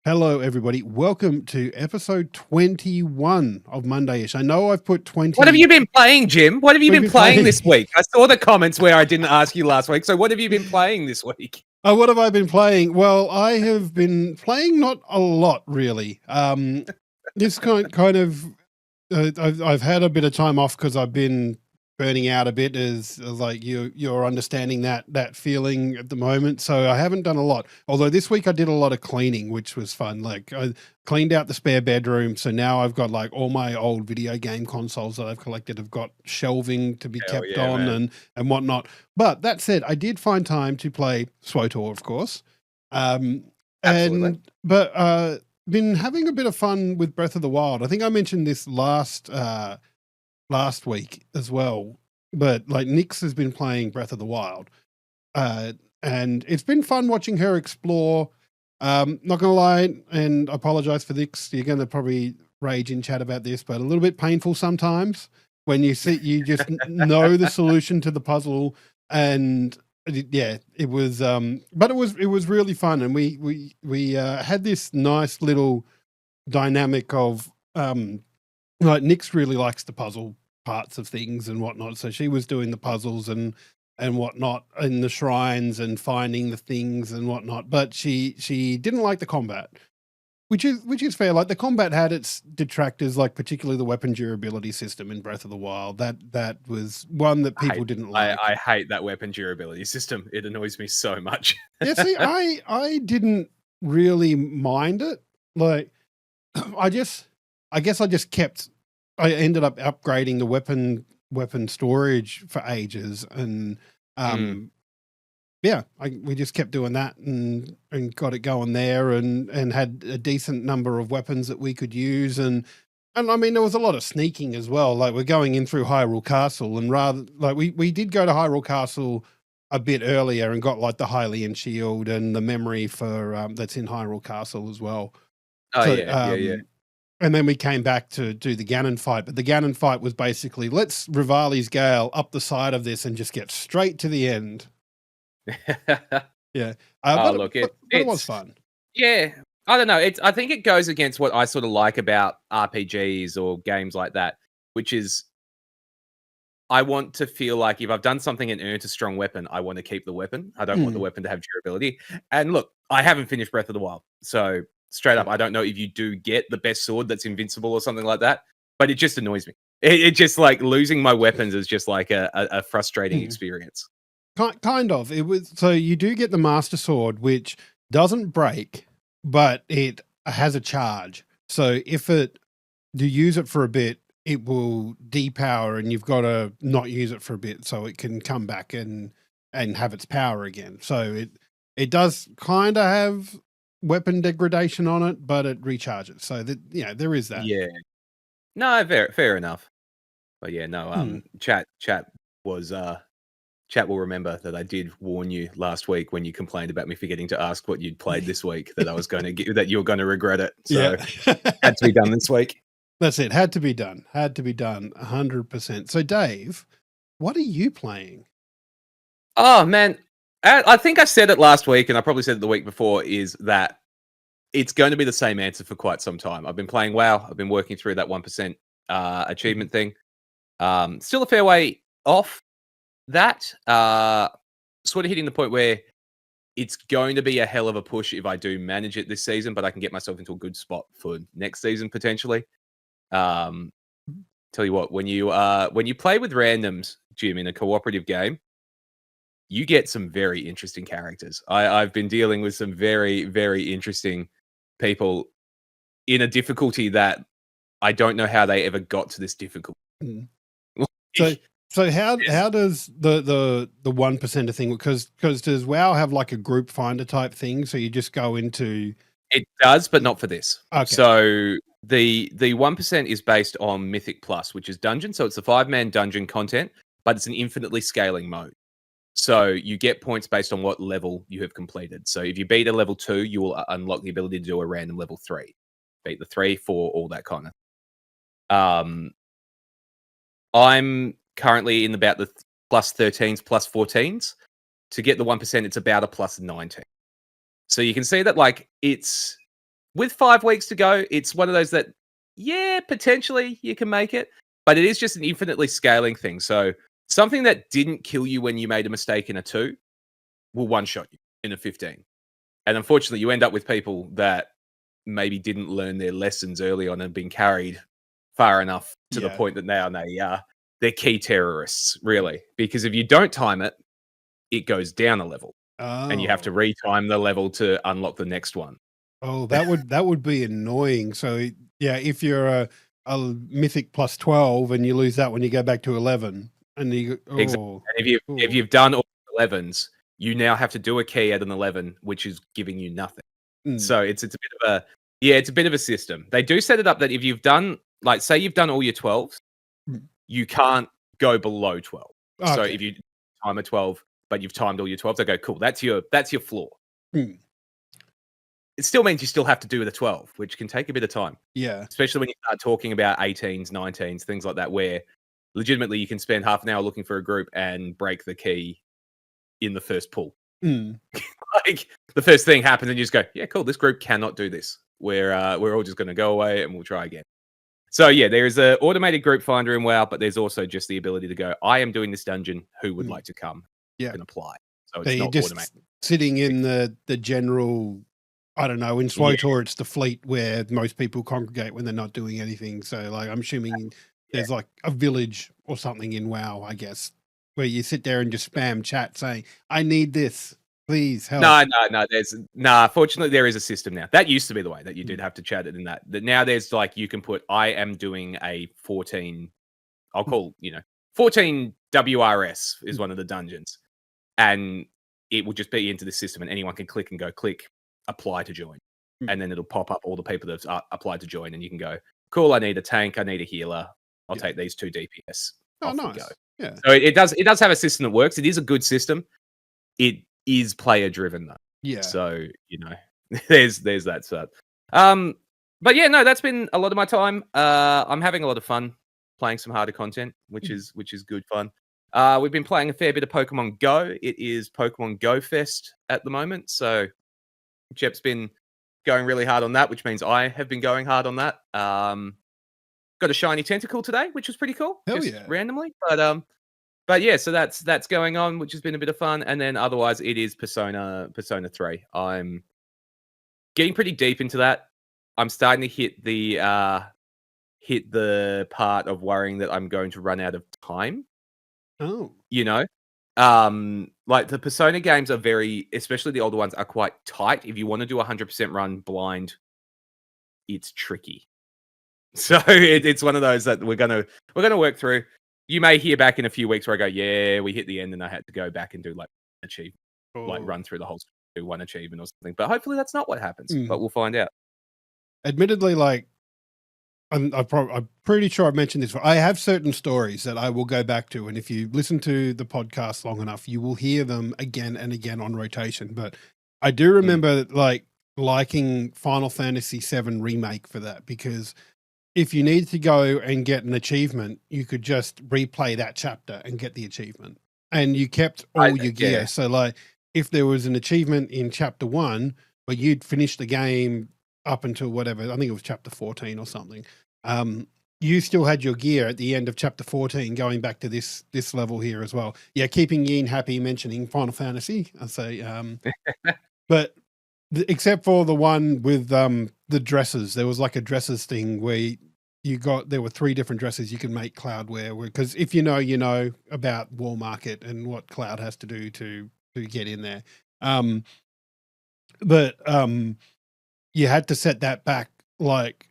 Hello, everybody. Welcome to episode 21 of Mondayish. I know I've put 20. What have you been playing, Jim? What have you We've been been playing playing- this week? I saw the comments where I didn't ask you last week. So what have you been playing this week? Oh, what have I been playing? Well, I have been playing not a lot, really. This kind of, I've had a bit of time off because I've been burning out a bit, as like you're understanding that feeling at the moment. So I haven't done a lot. Although this week I did a lot of cleaning, which was fun. Like I cleaned out the spare bedroom, so now I've got like all my old video game consoles that I've collected have got shelving to be Hell kept yeah, on man. and whatnot. But that said, I did find time to play SWOTOR, of course. Absolutely. But been having a bit of fun with Breath of the Wild. I think I mentioned this last week as well, but like Nix has been playing Breath of the Wild, and it's been fun watching her explore. Not gonna lie, and I apologize for Nix. You're gonna probably rage in chat about this, but a little bit painful sometimes when you just know the solution to the puzzle, and yeah, it was. But it was really fun, and we had this nice little dynamic of like Nix really likes the puzzle parts of things and whatnot. So she was doing the puzzles and whatnot in the shrines and finding the things and whatnot. But she didn't like the combat, which is fair. Like the combat had its detractors, like particularly the weapon durability system in Breath of the Wild. That was one that people didn't like. I hate that weapon durability system. It annoys me so much. Yeah, see, I didn't really mind it. Like I guess I just kept. I ended up upgrading the weapon storage for ages, and yeah, we just kept doing that and got it going there, and had a decent number of weapons that we could use, and I mean there was a lot of sneaking as well. Like we're going in through Hyrule Castle, and rather like we did go to Hyrule Castle a bit earlier and got like the Hylian shield and the memory for that's in Hyrule Castle as well. Oh So, yeah. and then we came back to do the Ganon fight, but the Ganon fight was basically let's Rivali's Gale up the side of this and just get straight to the end. Yeah. But it was fun. Yeah, I don't know. I think it goes against what I sort of like about RPGs or games like that, which is I want to feel like if I've done something and earned a strong weapon, I want to keep the weapon. I don't want the weapon to have durability. And look, I haven't finished Breath of the Wild, so straight up, I don't know if you do get the best sword that's invincible or something like that, but it just annoys me. It just like losing my weapons is just like a frustrating experience. Kind of. It was so you do get the Master Sword, which doesn't break, but it has a charge. So if you use it for a bit, it will depower, and you've got to not use it for a bit so it can come back and have its power again. So it does kind of have weapon degradation on it, but it recharges. So that there is that. Yeah. No, fair enough. But yeah, no, chat was chat will remember that I did warn you last week when you complained about me forgetting to ask what you'd played this week that I was going to get that you were going to regret it. So had to be done this week. That's it. Had to be done. 100%. So Dave, what are you playing? Oh man, I think I said it last week, and I probably said it the week before, is that it's going to be the same answer for quite some time. I've been playing WoW. I've been working through that 1% achievement thing. Still a fair way off that. Sort of hitting the point where it's going to be a hell of a push if I do manage it this season, but I can get myself into a good spot for next season potentially. Tell you what, when you play with randoms, Jim, in a cooperative game, you get some very interesting characters. I've been dealing with some very, very interesting people in a difficulty that I don't know how they ever got to this difficulty. So how does the 1% thing, because does WoW have like a group finder type thing? So you just go into it does, but not for this. Okay. So the 1% is based on Mythic Plus, which is dungeon. So it's a 5-man dungeon content, but it's an infinitely scaling mode. So you get points based on what level you have completed. So if you beat a level 2, you will unlock the ability to do a random level 3. Beat the 3, 4, all that kind of. I'm currently in about the plus 13s, plus 14s. To get the 1%, it's about a plus 19. So you can see that like it's with 5 weeks to go, it's one of those that, yeah, potentially you can make it, but it is just an infinitely scaling thing. So something that didn't kill you when you made a mistake in a 2 will one-shot you in a 15. And unfortunately, you end up with people that maybe didn't learn their lessons early on and been carried far enough to the point that now they're key terrorists, really. Because if you don't time it, it goes down a level. And you have to retime the level to unlock the next one. Oh, that would be annoying. So yeah, if you're a mythic plus 12 and you lose that when you go back to 11, and you Exactly. And if you've done all 11s, you now have to do a key at an 11, which is giving you nothing. So it's a bit of a system. They do set it up that if you've done, like, say you've done all your 12s, you can't go below 12. Okay. So if you time a 12, but you've timed all your 12s, they go, cool, that's your floor. It still means you still have to do the 12, which can take a bit of time. Yeah. Especially when you start talking about 18s, 19s, things like that, where legitimately you can spend half an hour looking for a group and break the key in the first pull. Like, the first thing happens and you just go, yeah, cool, this group cannot do this. We're all just going to go away and we'll try again. So yeah, there is an automated group finder in WoW, but there's also just the ability to go, I am doing this dungeon, who would like to come? Yeah. And apply. So So it's you're not just automatic. sitting in the general, I don't know, in SWTOR it's the fleet where most people congregate when they're not doing anything. So like I'm assuming there's like a village or something in WoW, I guess, where you sit there and just spam chat saying, I need this, please help. No, fortunately there is a system now. That used to be the way that you did have to chat it in that. Now there's like, you can put, I am doing a 14, I'll call, 14 WRS is one of the dungeons. And it will just be into the system and anyone can click apply to join. And then it'll pop up all the people that have applied to join and you can go, cool, I need a tank, I need a healer. I'll take these 2 DPS. Oh, Off nice. we go. Yeah. So it does have a system that works. It is a good system. It is player driven though. Yeah. So, there's that stuff. But yeah, no, that's been a lot of my time. I'm having a lot of fun playing some harder content, which is good fun. We've been playing a fair bit of Pokemon Go. It is Pokemon Go Fest at the moment. So Jep's been going really hard on that, which means I have been going hard on that. Got a shiny tentacle today, which was pretty cool. Hell just yeah. randomly. But yeah, so that's going on, which has been a bit of fun. And then otherwise it is Persona 3. I'm getting pretty deep into that. I'm starting to hit the part of worrying that I'm going to run out of time. Oh. Like the Persona games are especially the older ones, are quite tight. If you want to do 100% run blind, it's tricky. So it's one of those that we're gonna work through. You may hear back in a few weeks where I go, yeah, we hit the end and I had to go back and do like like run through the whole do one achievement or something. But hopefully that's not what happens. But we'll find out. Admittedly, like I'm pretty sure I've mentioned this. I have certain stories that I will go back to, and if you listen to the podcast long enough, you will hear them again and again on rotation. But I do remember liking Final Fantasy VII Remake for that, because if you needed to go and get an achievement, you could just replay that chapter and get the achievement, and you kept all your gear. So like, if there was an achievement in chapter 1, but you'd finished the game up until whatever, I think it was chapter 14 or something, you still had your gear at the end of chapter 14 going back to this level here as well. Yeah, keeping Yin happy mentioning Final Fantasy, I say. But except for the one with the dresses, there was like a dresses thing where there were 3 different dresses you could make Cloud wear, because if you know about Wall Market and what Cloud has to do to get in there. But you had to set that back like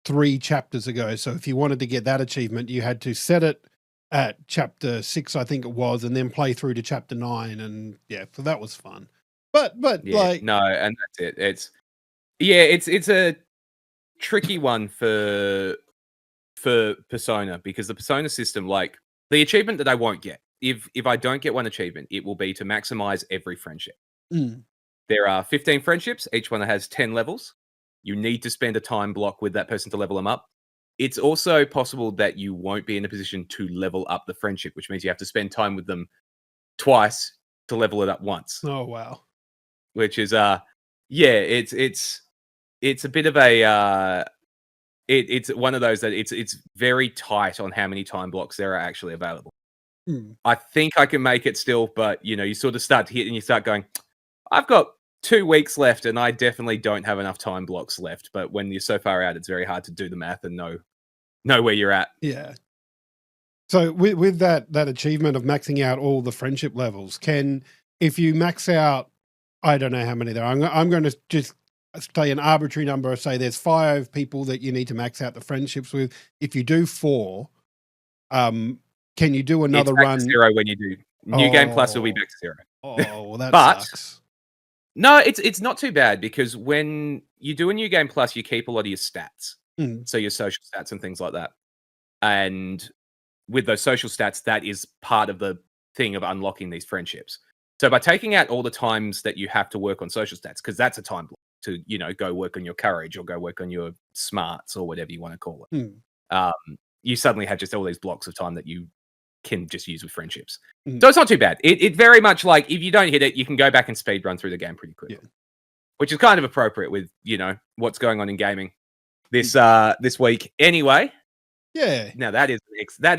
3 chapters ago. So if you wanted to get that achievement, you had to set it at chapter 6, I think it was, and then play through to chapter 9. And yeah, so that was fun. But yeah, like, no, and that's it. It's a tricky one for Persona, because the Persona system, like the achievement that I won't get, if I don't get one achievement, it will be to maximize every friendship. There are 15 friendships, each one has 10 levels. You need to spend a time block with that person to level them up. It's also possible that you won't be in a position to level up the friendship, which means you have to spend time with them twice to level it up once. Oh wow. Which is it's it's a bit of a it's one of those that it's very tight on how many time blocks there are actually available. I think I can make it still, but you sort of start to hit and you start going, I've got 2 weeks left, and I definitely don't have enough time blocks left. But when you're so far out, it's very hard to do the math and know where you're at. Yeah. So with that achievement of maxing out all the friendship levels, if you max out, I don't know how many there are. I'm going to just say an arbitrary number. Say there's 5 people that you need to max out the friendships with. If you do 4, can you do another it's back run? To 0 when you do New Game Plus, will be back to 0. Oh, well, that but, sucks. No, it's not too bad, because when you do a New Game Plus, you keep a lot of your stats, so your social stats and things like that. And with those social stats, that is part of the thing of unlocking these friendships. So by taking out all the times that you have to work on social stats, because that's a time block to go work on your courage or go work on your smarts or whatever you want to call it. You suddenly have just all these blocks of time that you can just use with friendships. So it's not too bad. It very much, like, if you don't hit it, you can go back and speed run through the game pretty quickly, which is kind of appropriate with what's going on in gaming this week. Anyway, now that is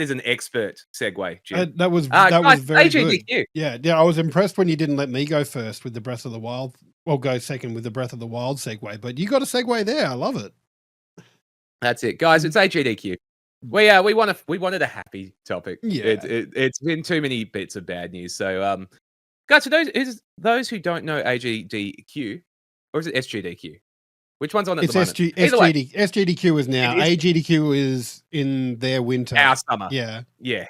an expert segue, Jim. That was very AGDQ. good. Yeah, I was impressed when you didn't let me go first with the Breath of the Wild. Well, go second with the Breath of the Wild segue, but you got a segue there. I love it. That's it, guys. It's AGDQ. We wanted a happy topic. Yeah, it's been too many bits of bad news. So, guys, for those who don't know AGDQ, or is it SGDQ? Which one's on at the moment? SGDQ is now. AGDQ is in their winter. Our summer. Yeah.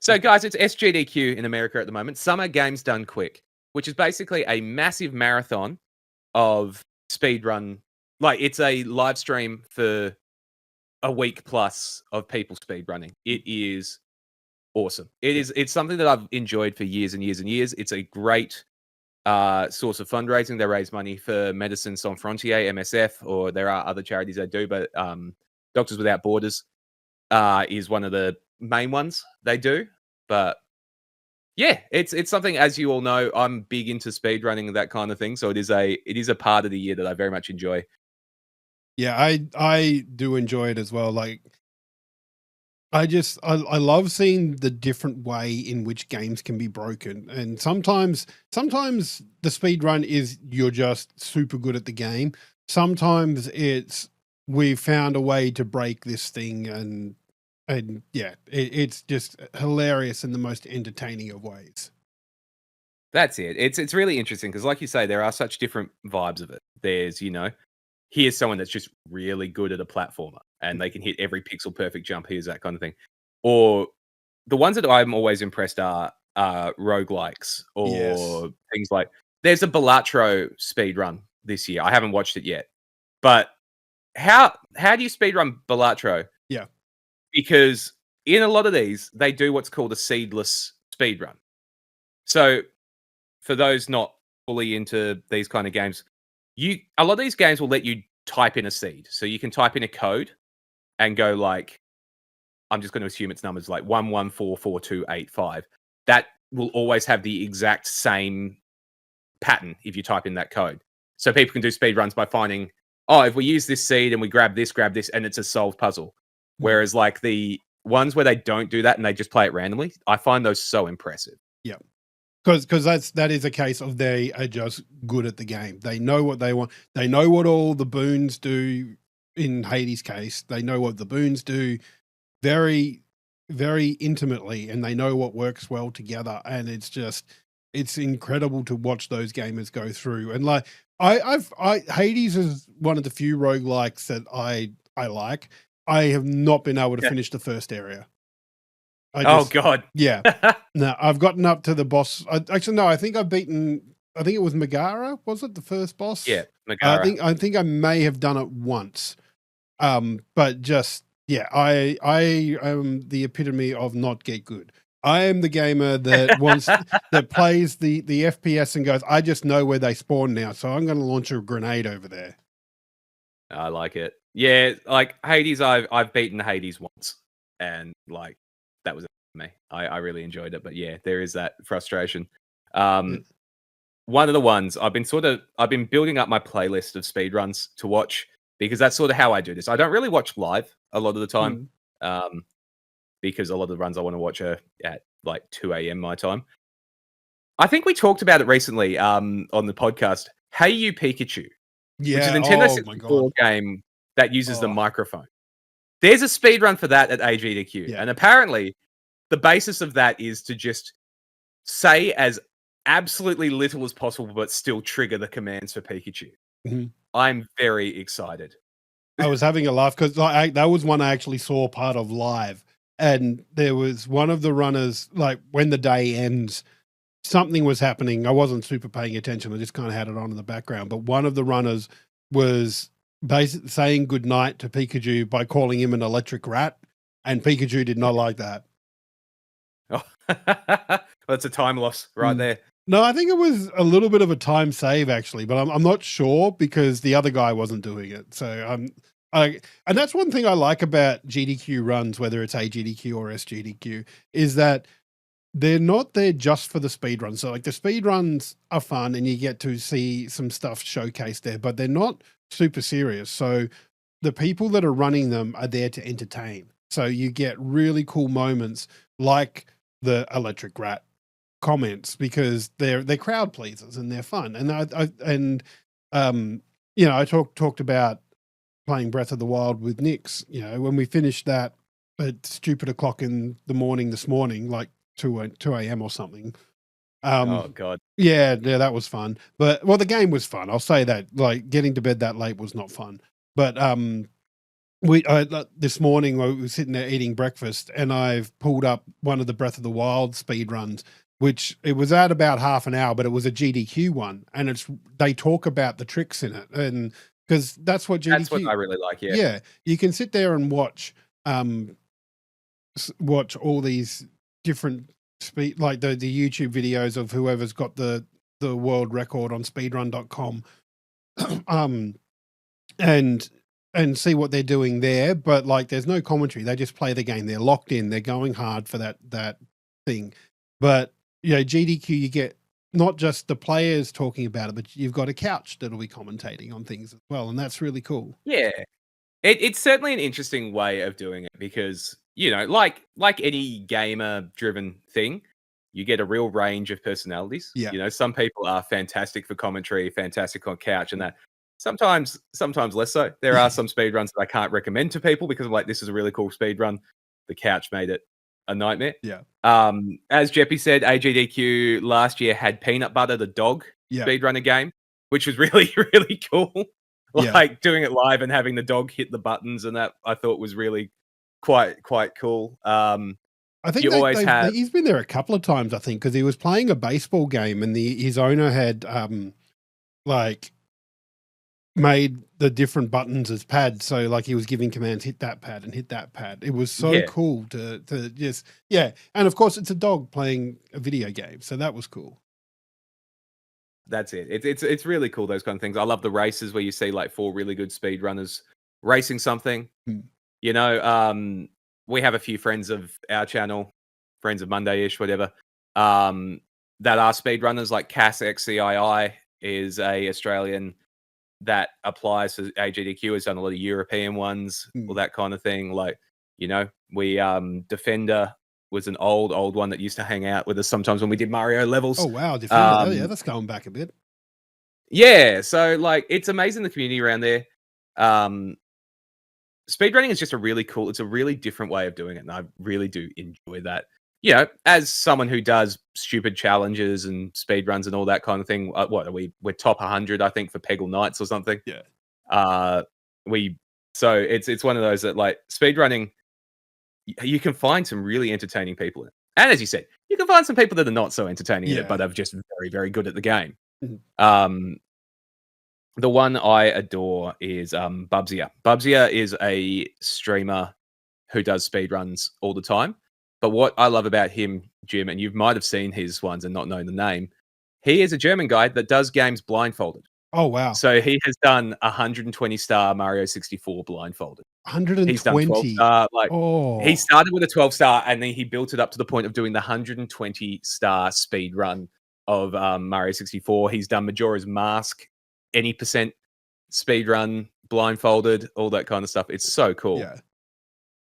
So, guys, it's SGDQ in America at the moment. Summer Games Done Quick, which is basically a massive marathon of speedrun. Like, it's a live stream for a week plus of people speedrunning. It is awesome. It's something that I've enjoyed for years and years and years. It's a great source of fundraising. They raise money for Médecins Sans Frontières, MSF, or there are other charities that do, but Doctors Without Borders is one of the main ones they do. But yeah, it's something, as you all know, I'm big into speedrunning and that kind of thing. So it is a part of the year that I very much enjoy. Yeah, I do enjoy it as well. Like, I love seeing the different way in which games can be broken. And sometimes the speed run is you're just super good at the game. Sometimes it's we've found a way to break this thing, and yeah, it's just hilarious in the most entertaining of ways. That's it. It's really interesting because, like you say, there are such different vibes of it. There's, here's someone that's just really good at a platformer and they can hit every pixel perfect jump. Here's that kind of thing. Or the ones that I'm always impressed are roguelikes or things like, there's a Balatro speed run this year. I haven't watched it yet, but how do you speed run Balatro? Yeah. Because in a lot of these, they do what's called a seedless speed run. So for those not fully into these kind of games, a lot of these games will let you type in a seed. So you can type in a code and go like, I'm just going to assume it's numbers like 11442855. That will always have the exact same pattern if you type in that code. So people can do speed runs by finding, if we use this seed and we grab this, and it's a solved puzzle. Whereas like the ones where they don't do that and they just play it randomly, I find those so impressive. Yeah. Because that is a case of they are just good at the game. They know what they want. They know what all the boons do. In Hades' case, they know what the boons do very, very intimately, and they know what works well together. And it's incredible to watch those gamers go through. And like Hades is one of the few roguelikes that I like. I have not been able to finish the first area. God. Yeah. No, I've gotten up to the boss. Actually, no, I think it was Megara. Was it the first boss? Yeah, Megara. I think I may have done it once. But just, yeah, I am the epitome of not get good. I am the gamer that that plays the FPS and goes, I just know where they spawn now, so I'm going to launch a grenade over there. I like it. Yeah, like Hades, I've beaten Hades once, and like that was it for me. I really enjoyed it, but yeah, there is that frustration. one of the ones I've been building up my playlist of speedruns to watch because that's sort of how I do this. I don't really watch live a lot of the time, Mm. because a lot of the runs I want to watch are at like 2 a.m. my time. I think we talked about it recently on the podcast. Hey You Pikachu, which is a Yeah. Nintendo Oh my god. 64 game that uses the Oh microphone. There's a speed run for that at AGDQ, yeah. and apparently the basis of that is to just say as absolutely little as possible, but still trigger the commands for Pikachu. Mhm. I'm very excited. I was having a laugh because that was one I actually saw part of live, and there was one of the runners, like when the day ends, something was happening. I wasn't super paying attention. I just kind of had it on in the background. But one of the runners was basically saying goodnight to Pikachu by calling him an electric rat, and Pikachu did not like that. Oh, that's a time loss right Mm. there. No, I think it was a little bit of a time save actually, but I'm not sure because the other guy wasn't doing it. So and that's one thing I like about GDQ runs, whether it's AGDQ or SGDQ, is that they're not there just for the speed runs. So like the speed runs are fun and you get to see some stuff showcased there, but they're not super serious. So the people that are running them are there to entertain. So you get really cool moments like the electric rat comments because they're crowd pleasers and they're fun. And I talked about playing Breath of the Wild with Nix. When we finished that at stupid o'clock in the morning this morning, like 2 a.m. or something. Oh god. Yeah, that was fun. But the game was fun. I'll say that. Like getting to bed that late was not fun. But this morning I was sitting there eating breakfast and I've pulled up one of the Breath of the Wild speed runs, which it was at about half an hour, but it was a GDQ one, and they talk about the tricks in it, and because that's what That's what GDQ. I really like, yeah. Yeah, you can sit there and watch all these different speed, like the YouTube videos of whoever's got the world record on speedrun.com, and see what they're doing there. But like, there's no commentary. They just play the game. They're locked in. They're going hard for that thing. But GDQ, you get not just the players talking about it, but you've got a couch that'll be commentating on things as well, and that's really cool. Yeah. It's certainly an interesting way of doing it because, like any gamer-driven thing, you get a real range of personalities. Yeah. Some people are fantastic for commentary, fantastic on couch, and that. Sometimes less so. There are some speedruns that I can't recommend to people because I'm like, this is a really cool speedrun. The couch made it a nightmare. Yeah. As Jeppy said, AGDQ last year had Peanut Butter the dog Yeah. speedrunner game, which was really, really cool. Yeah. Like doing it live and having the dog hit the buttons, and that I thought was really quite cool. I think You always have he's been there a couple of times, I think, because he was playing a baseball game and his owner had like made the different buttons as pads. So like he was giving commands, hit that pad and hit that pad. It was so cool to just, yeah. And of course it's a dog playing a video game. So that was cool. That's it. It's really cool, those kind of things. I love the races where you see like 4 really good speedrunners racing something. We have a few friends of our channel, friends of Mondayish, whatever, that are speedrunners. Like Cass XCII is a Australian that applies to AGDQ, has done a lot of European ones, all that kind of thing. Like, we Defender was an old one that used to hang out with us sometimes when we did Mario levels. Oh wow, Defender. Yeah, that's going back a bit. Yeah, so like it's amazing the community around there. Speedrunning is just it's a really different way of doing it, and I really do enjoy that. As someone who does stupid challenges and speedruns and all that kind of thing, what are we? We're top 100, I think, for Peggle Nights or something. Yeah. So it's one of those that like speedrunning, you can find some really entertaining people in it. And as you said, you can find some people that are not so entertaining in it, but are just very, very good at the game. The one I adore is Bubsia. Bubsia is a streamer who does speedruns all the time. But what I love about him, Jim, and you might have seen his ones and not known the name, he is a German guy that does games blindfolded. Oh, wow. So he has done 120-star Mario 64 blindfolded. 120? He's done 12-star. He started with a 12-star and then he built it up to the point of doing the 120-star speed run of Mario 64. He's done Majora's Mask, any percent speedrun, blindfolded, all that kind of stuff. It's so cool. Yeah.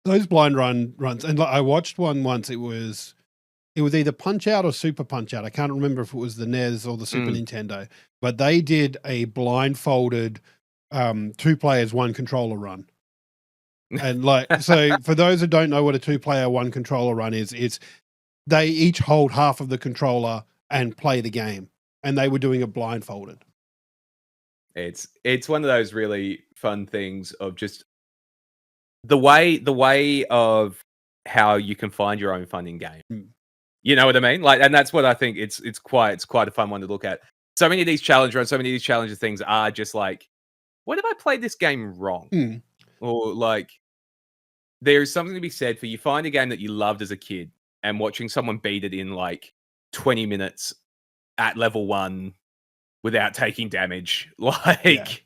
Those blind runs. And I watched one once. It was either Punch Out or Super Punch Out. I can't remember if it was the NES or the Super Nintendo, but they did a blindfolded 2 players, 1 controller run. And so for those who don't know what a 2-player, 1 controller run is, it's they each hold half of the controller and play the game, and they were doing it blindfolded. It's one of those really fun things of just the way of how you can find your own fun in game. You know what I mean? Like, and that's what I think it's quite a fun one to look at. So many of these challenge runs, so many of these challenger things are just like, what if I played this game wrong? Or like, there's something to be said for you find a game that you loved as a kid and watching someone beat it in like 20 minutes at level 1 without taking damage. Like,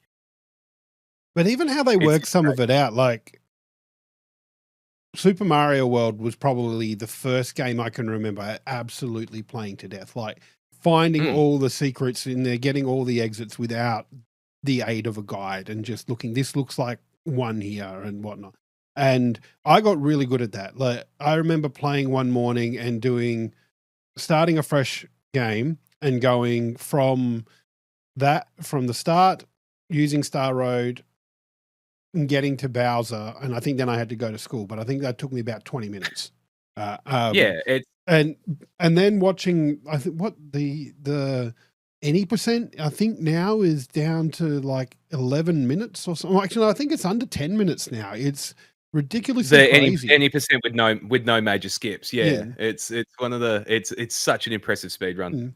but even how they work some of it out, like Super Mario World was probably the first game I can remember absolutely playing to death, like finding all the secrets in there, getting all the exits without the aid of a guide, and just looking, this looks like one here and whatnot. And I got really good at that. Like, I remember playing one morning and starting a fresh game and going from the start, using Star Road and getting to Bowser. And I think then I had to go to school, but I think that took me about 20 minutes. And then watching, I think the any percent, I think now is down to like 11 minutes or something. Actually, I think it's under 10 minutes now. It's ridiculously crazy. Any percent with no major skips. Yeah. It's one of the it's such an impressive speed run.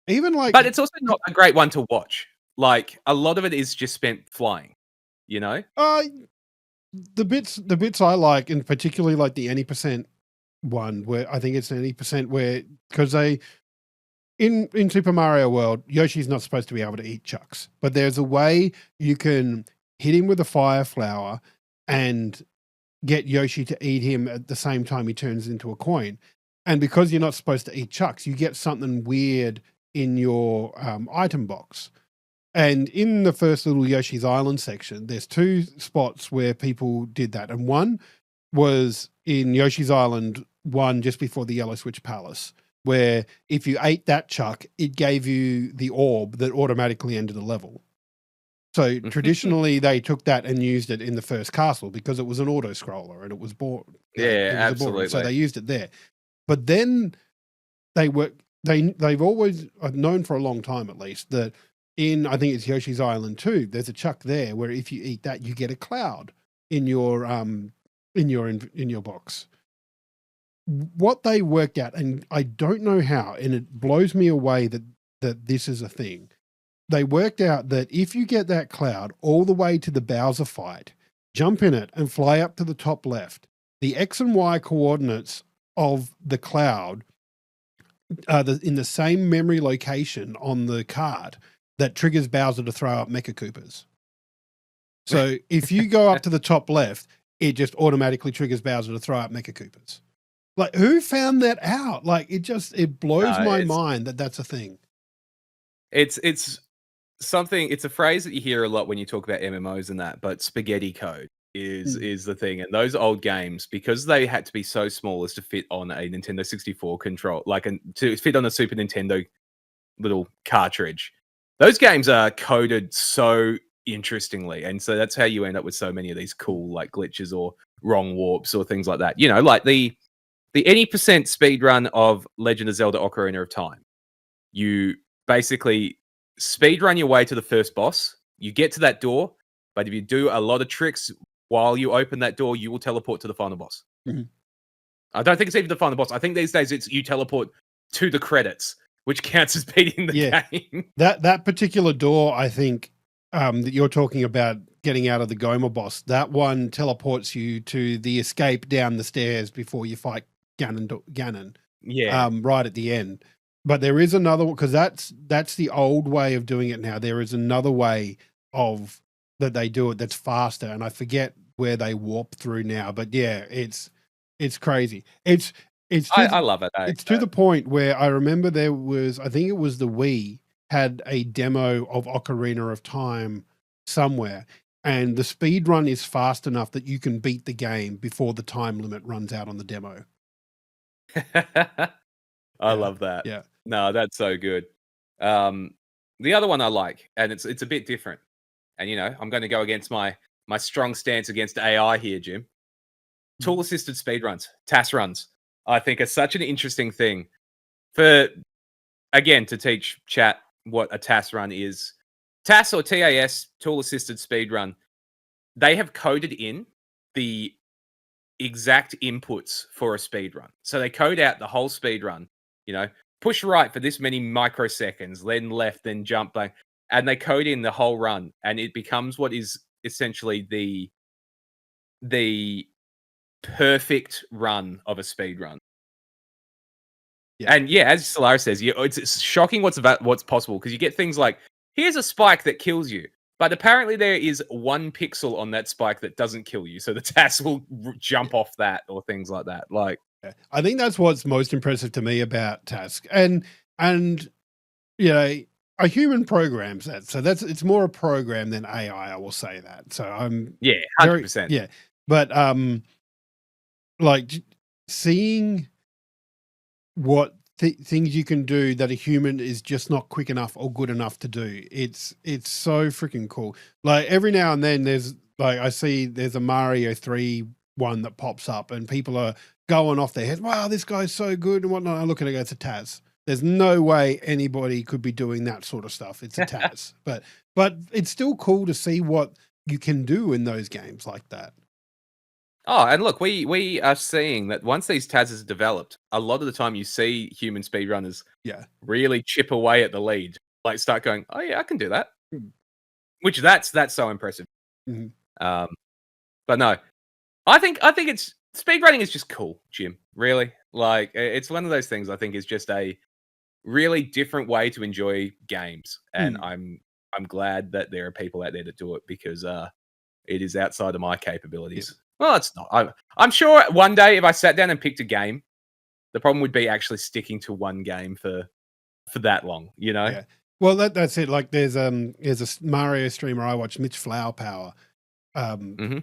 Even like, but it's also not a great one to watch. Like, a lot of it is just spent flying, you know? The bits I like, and particularly like the any percent one, where I think it's an 80% where, because in Super Mario World, Yoshi's not supposed to be able to eat chucks, but there's a way you can hit him with a fire flower and get Yoshi to eat him at the same time he turns into a coin. And because you're not supposed to eat chucks, you get something weird in your item box. And in the first little Yoshi's Island section, there's 2 spots where people did that. And one was in Yoshi's Island 1, just before the Yellow Switch Palace, where if you ate that chuck, it gave you the orb that automatically ended the level. So traditionally, they took that and used it in the first castle because it was an auto scroller and it was bored. Absolutely. So they used it there. But then they've always, I've known for a long time at least, that in, I think it's Yoshi's Island 2, there's a chuck there where if you eat that, you get a cloud in your box. What they worked out, and I don't know how, and it blows me away that this is a thing. They worked out that if you get that cloud all the way to the Bowser fight, jump in it and fly up to the top left, the X and Y coordinates of the cloud are in the same memory location on the card that triggers Bowser to throw up Mecha Koopas. So if you go up to the top left, it just automatically triggers Bowser to throw out Mecha Koopas. Like, who found that out? Like, it blows my mind that that's a thing. It's something, it's a phrase that you hear a lot when you talk about MMOs and that, but spaghetti code is the thing. And those old games, because they had to be so small as to fit on a Nintendo 64 control, to fit on a Super Nintendo little cartridge, those games are coded so interestingly. And so that's how you end up with so many of these cool like glitches or wrong warps or things like that. You know, like the any percent speed run of Legend of Zelda Ocarina of Time. You basically speed run your way to the first boss. You get to that door, but if you do a lot of tricks while you open that door, you will teleport to the final boss. I don't think it's even the final boss. I think these days it's you teleport to the credits, which counts as beating the game. That particular door, I think, that you're talking about getting out of the Goma boss, that one teleports you to the escape down the stairs before you fight Ganon. Right at the end. But there is another one, because that's the old way of doing it now. There is another way of that they do it that's faster, and I forget where they warp through now. But yeah, it's crazy. It's It's I to love it. it's to the point where I remember there was, I think it was the Wii had a demo of Ocarina of Time somewhere, and the speed run is fast enough that you can beat the game before the time limit runs out on the demo. I Yeah, love that. yeah. No, that's so good. Um, the other one I like, and it's a bit different. And I'm going to go against my strong stance against AI here, Jim. Tool assisted speedruns, TAS runs, I think are such an interesting thing for, again, to teach chat what a TAS run is. TAS or TAS, tool assisted speedrun, they have coded in the exact inputs for a speed run. So they code out the whole speed run, push right for this many microseconds, then left, then jump back. And they code in the whole run, and it becomes what is essentially the perfect run of a speed run. Yeah. And yeah, as Solara says, it's shocking what's possible, because you get things like, here's a spike that kills you, but apparently there is 1 pixel on that spike that doesn't kill you, so the TAS will jump off that, or things like that. Like, Yeah. I think that's what's most impressive to me about Task, and a human programs that, so it's more a program than AI. I will say that. So I'm yeah, very 100%. yeah, but like seeing what things you can do that a human is just not quick enough or good enough to do. It's so freaking cool. Like every now and then there's like, I see there's a Mario 3 one that pops up and people are going off their heads. Wow, this guy's so good and whatnot. I look at it, it's a Taz. There's no way anybody could be doing that sort of stuff. It's a Taz. but it's still cool to see what you can do in those games like that. Oh, and look, we are seeing that once these TAS are developed, a lot of the time you see human speedrunners Yeah. really chip away at the lead, like start going, oh yeah, I can do that. Mm. Which that's so impressive. Mhm. But no, I think it's speedrunning is just cool, Jim. Really, like it's one of those things. I think is just a really different way to enjoy games, and I'm glad that there are people out there that do it, because it is outside of my capabilities. Well, it's not. I'm sure one day if I sat down and picked a game, the problem would be actually sticking to one game for that long. Yeah. Well, that's it. Like there's a Mario streamer I watch, Mitch Flower Power.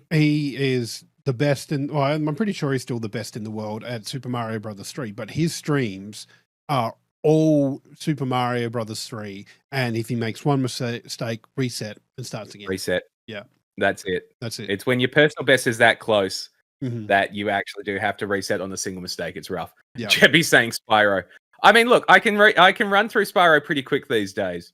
He is the best in. Well, I'm pretty sure he's still the best in the world at Super Mario Brothers 3. But his streams are all Super Mario Brothers 3, and if he makes one mistake, reset and starts again. Reset. Yeah. That's it. That's it. It's when your personal best is that close Mhm. that you actually do have to reset on a single mistake. It's rough. Yeah. Jebby's saying Spyro. I mean, look, I can run through Spyro pretty quick these days.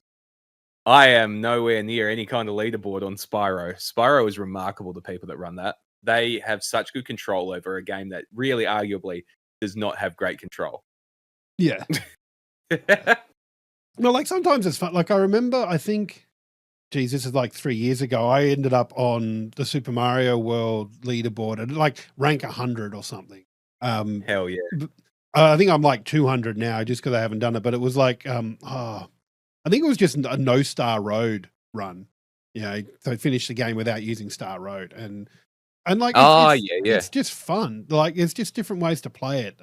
I am nowhere near any kind of leaderboard on Spyro. Spyro is remarkable, the people that run that. They have such good control over a game that really arguably does not have great control. Yeah. No, like sometimes it's fun. Like I remember, I think, geez, this is like 3 years ago. I ended up on the Super Mario World leaderboard at like rank 100 or something. Hell yeah. I think I'm like 200 now just because I haven't done it. But it was like, I think it was just a no Star Road run. So I finished the game without using Star Road, and like, it's just fun. Like it's just different ways to play it.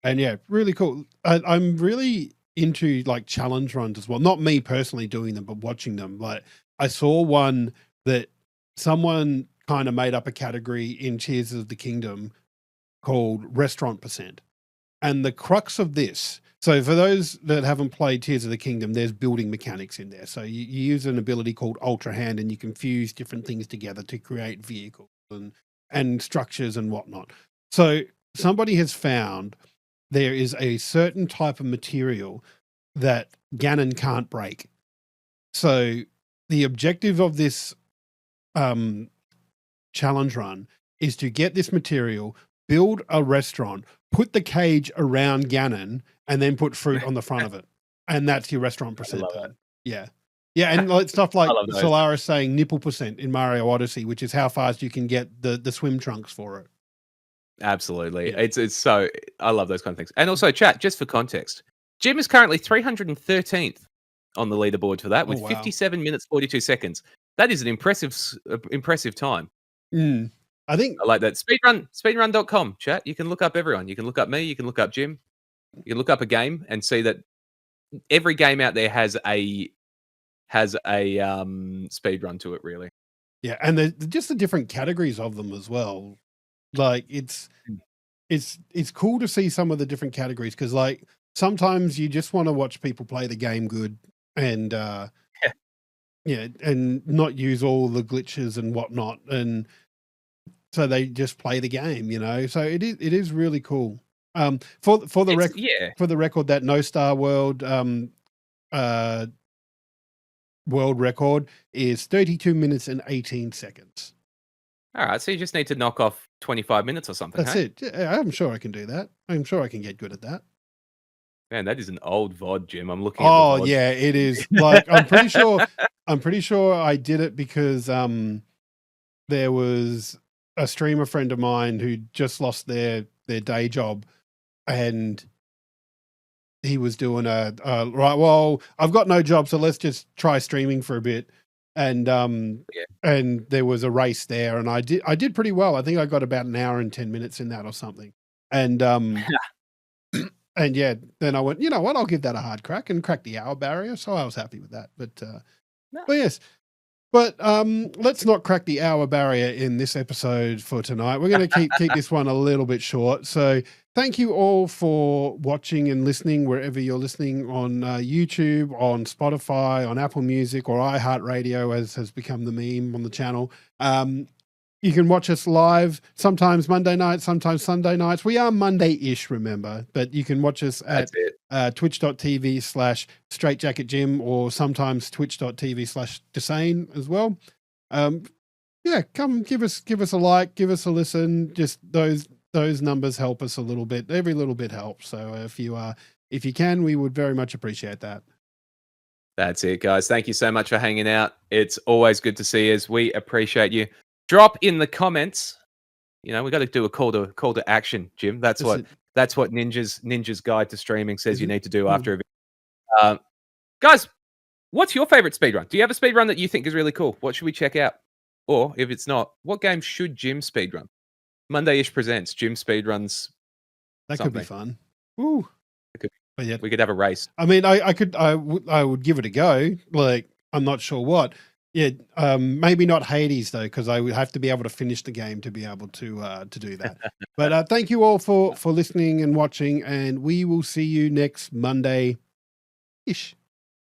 And yeah, really cool. I'm really into like challenge runs as well. Not me personally doing them, but watching them. Like I saw one that someone kind of made up a category in Tears of the Kingdom called Restaurant Percent. And the crux of this, so for those that haven't played Tears of the Kingdom, there's building mechanics in there. So you use an ability called Ultra Hand, and you can fuse different things together to create vehicles and structures and whatnot. So somebody has found there is a certain type of material that Ganon can't break. So the objective of this challenge run is to get this material, build a restaurant, put the cage around Ganon, and then put fruit on the front of it. And that's your restaurant percent done. Yeah. Yeah, and like stuff like Solaris saying nipple percent in Mario Odyssey, which is how fast you can get the swim trunks for it. Absolutely. Yeah. It's so, I love those kind of things. And also, chat, just for context, Jim is currently 313th on the leaderboard for that with 57 minutes, 42 seconds. That is an impressive time. I think I like that. Speedrun.com, chat. You can look up everyone. You can look up me. You can look up Jim. You can look up a game and see that every game out there has a speed run to it. Really. yeah, and just the different categories of them as well. Like it's cool to see some of the different categories because like sometimes you just want to watch people play the game good and yeah, and not use all the glitches and whatnot, and so they just play the game, you know. So it is really cool. For the record, that No Star World uh world record is 32 minutes and 18 seconds. All right, so you just need to knock off 25 minutes or something. That's it. Yeah, I'm sure I can do that. I'm sure I can get good at that. Man, that is an old VOD, Jim. I'm looking at the VOD. Yeah, it is. Like I'm pretty sure I did it because there was a streamer friend of mine who just lost their day job, and he was doing right, well, I've got no job, so let's just try streaming for a bit. And and there was a race there, and I did pretty well. I think I got about an hour and 10 minutes in that or something. And and yeah, then I went, you know what, I'll give that a hard crack, and crack the hour barrier. So I was happy with that. But yes. But let's not crack the hour barrier in this episode for tonight. We're going to keep this one a little bit short. So thank you all for watching and listening wherever you're listening, on YouTube, on Spotify, on Apple Music, or iHeartRadio, as has become the meme on the channel. You can watch us live, sometimes Monday nights, sometimes Sunday nights. We are Monday-ish, remember, but you can watch us at twitch.tv/straightjacketjim, or sometimes twitch.tv/Desane as well. Yeah, come give us a like, give us a listen. Just those numbers help us a little bit. Every little bit helps. So if you can, we would very much appreciate that. That's it, guys. Thank you so much for hanging out. It's always good to see us. We appreciate you. Drop in the comments. You know, we got to do a call to action, Jim. That's what Ninja's Guide to Streaming says you need to do after a video. Guys, what's your favorite speedrun? Do you have a speedrun that you think is really cool? What should we check out? Or if it's not, what game should Jim speedrun? Mondayish presents Jim speedruns. That could be fun. Ooh. But yeah, we could have a race. I mean, I would give it a go. Like, I'm not sure what. Yeah, maybe not Hades though, because I would have to be able to finish the game to be able to do that. But thank you all for listening and watching, and we will see you next Monday-ish.